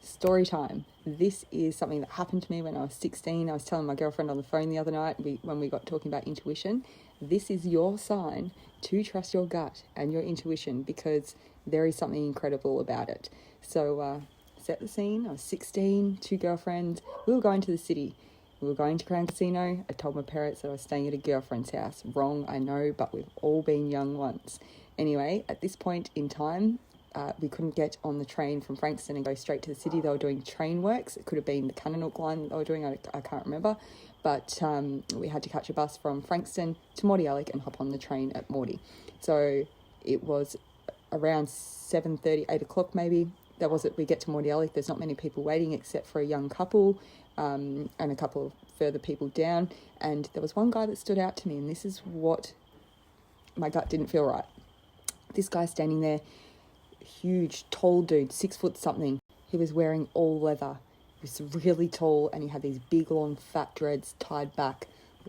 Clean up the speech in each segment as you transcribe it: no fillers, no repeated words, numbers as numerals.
Story time. This is something that happened to me when I was 16. I was telling my girlfriend on the phone the other night when we got talking about intuition. This is your sign to trust your gut and your intuition, because there is something incredible about it. So set the scene. I was 16, 2 girlfriends. We were going to the city. We were going to Crown Casino. I told my parents that I was staying at a girlfriend's house. Wrong, I know, but we've all been young once. Anyway, at this point in time, we couldn't get on the train from Frankston and go straight to the city. They were doing train works. It could have been the Cannonook line that they were doing. I can't remember. But we had to catch a bus from Frankston to Mordialloc and hop on the train at Mordy. So it was around 7:30, 8 o'clock maybe. That was it. We get to Mordialloc. There's not many people waiting except for a young couple and a couple of further people down. And there was one guy that stood out to me, and this is what my gut didn't feel right. This guy standing there, huge, tall dude, 6 foot something. He was wearing all leather. He was really tall, and he had these big, long, fat dreads tied back.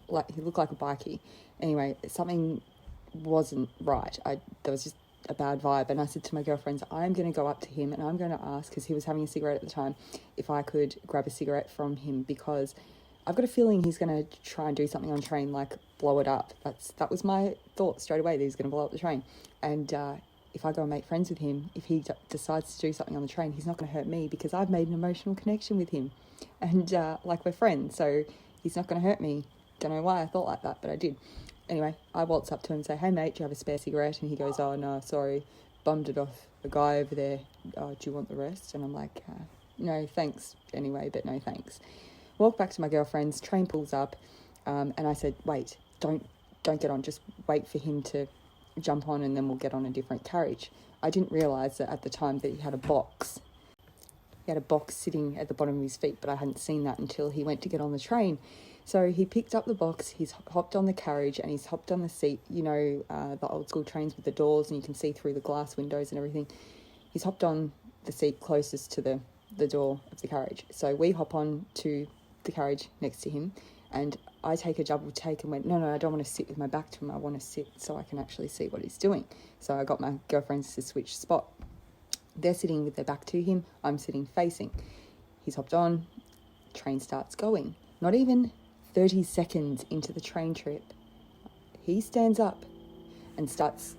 Like he looked like a bikie. Anyway, something wasn't right. There was just a bad vibe, and I said to my girlfriends, I'm going to go up to him and I'm going to ask, because he was having a cigarette at the time, if I could grab a cigarette from him, because I've got a feeling he's going to try and do something on train, like blow it up. That was my thought straight away, that he's going to blow up the train. And if I go and make friends with him, if he decides to do something on the train, he's not going to hurt me, because I've made an emotional connection with him. And like we're friends, so he's not going to hurt me. Don't know why I thought like that, but I did. Anyway, I waltz up to him and say, hey mate, do you have a spare cigarette? And he goes, oh no, sorry, bummed it off a guy over there. Do you want the rest? And I'm like, no thanks anyway, but no thanks. Walk back to my girlfriend's, train pulls up, and I said, wait, don't get on, just wait for him to jump on and then we'll get on a different carriage. I didn't realise that at the time that he had a box. He had a box sitting at the bottom of his feet, but I hadn't seen that until he went to get on the train. So he picked up the box, he's hopped on the carriage and he's hopped on the seat, you know, the old school trains with the doors and you can see through the glass windows and everything. He's hopped on the seat closest to the door of the carriage. So we hop on to the carriage next to him, and I take a double take and went, no, I don't want to sit with my back to him. I want to sit so I can actually see what he's doing. So I got my girlfriends to switch spot. They're sitting with their back to him. I'm sitting facing. He's hopped on. Train starts going. Not even 30 seconds into the train trip, he stands up and starts,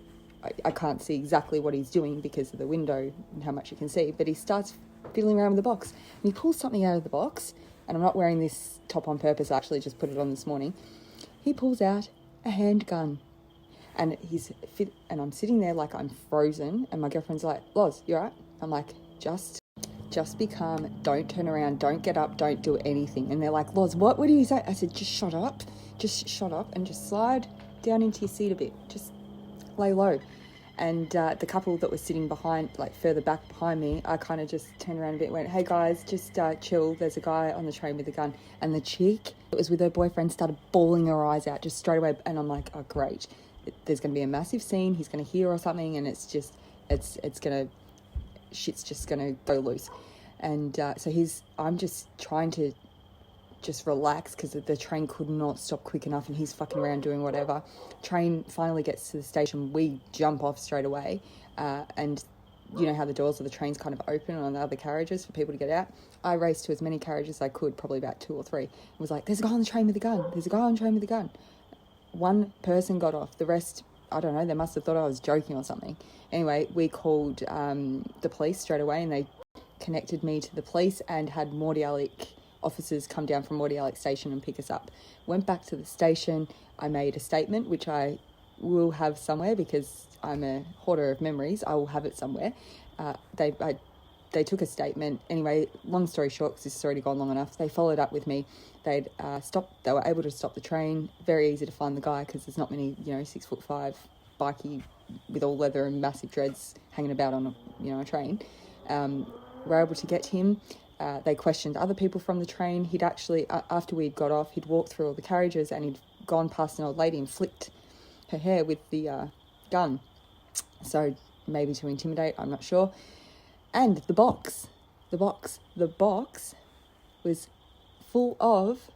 I can't see exactly what he's doing because of the window and how much you can see, but he starts fiddling around with the box. And he pulls something out of the box, and I'm not wearing this top on purpose, I actually just put it on this morning. He pulls out a handgun. And and I'm sitting there like I'm frozen, and my girlfriend's like, Loz, you all right? I'm like, just be calm, don't turn around, don't get up, don't do anything. And they're like, Loz, what do you say? I said, just shut up and just slide down into your seat a bit, just lay low. And the couple that was sitting behind, like further back behind me, I kind of just turned around a bit and went, hey guys, just chill, there's a guy on the train with a gun. And the chick that was with her boyfriend started bawling her eyes out just straight away, and I'm like, oh great, there's going to be a massive scene, he's going to hear or something, and shit's just going to go loose. And so I'm just trying to just relax, because the train could not stop quick enough, and he's fucking around doing whatever. Train finally gets to the station, we jump off straight away, and you know how the doors of the trains kind of open on the other carriages for people to get out. I raced to as many carriages as I could, probably about 2 or 3. It was like, there's a guy on the train with a gun. One person got off, the rest, I don't know, they must have thought I was joking or something. Anyway, we called the police straight away, and they connected me to the police and had Mordialloc officers come down from Mordialloc station and pick us up. Went back to the station, I made a statement, which I will have somewhere because I'm a hoarder of memories. I will have it somewhere. They took a statement. Anyway, long story short, because this has already gone long enough, they followed up with me. They were able to stop the train. Very easy to find the guy, because there's not many, 6'5" bikie with all leather and massive dreads hanging about on a train. We're able to get him. They questioned other people from the train. He'd actually, after we'd got off, he'd walked through all the carriages and he'd gone past an old lady and flicked her hair with the gun. So maybe to intimidate, I'm not sure. And the box was full of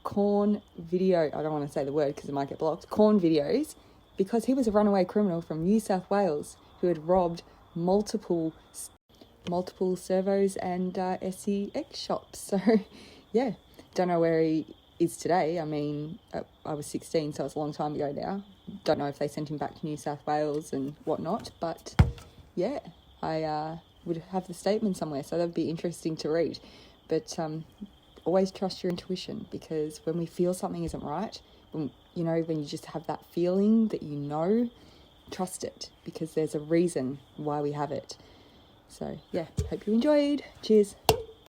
corn video. I don't want to say the word because it might get blocked. Corn videos, because he was a runaway criminal from New South Wales who had robbed multiple multiple servos and SCX shops. So yeah, don't know where he is today. I mean, I was 16, so it's a long time ago now. Don't know if they sent him back to New South Wales and whatnot, but yeah, I would have the statement somewhere, so that would be interesting to read. But always trust your intuition, because when we feel something isn't right, when you just have that feeling that trust it, because there's a reason why we have it. So yeah, hope you enjoyed. Cheers.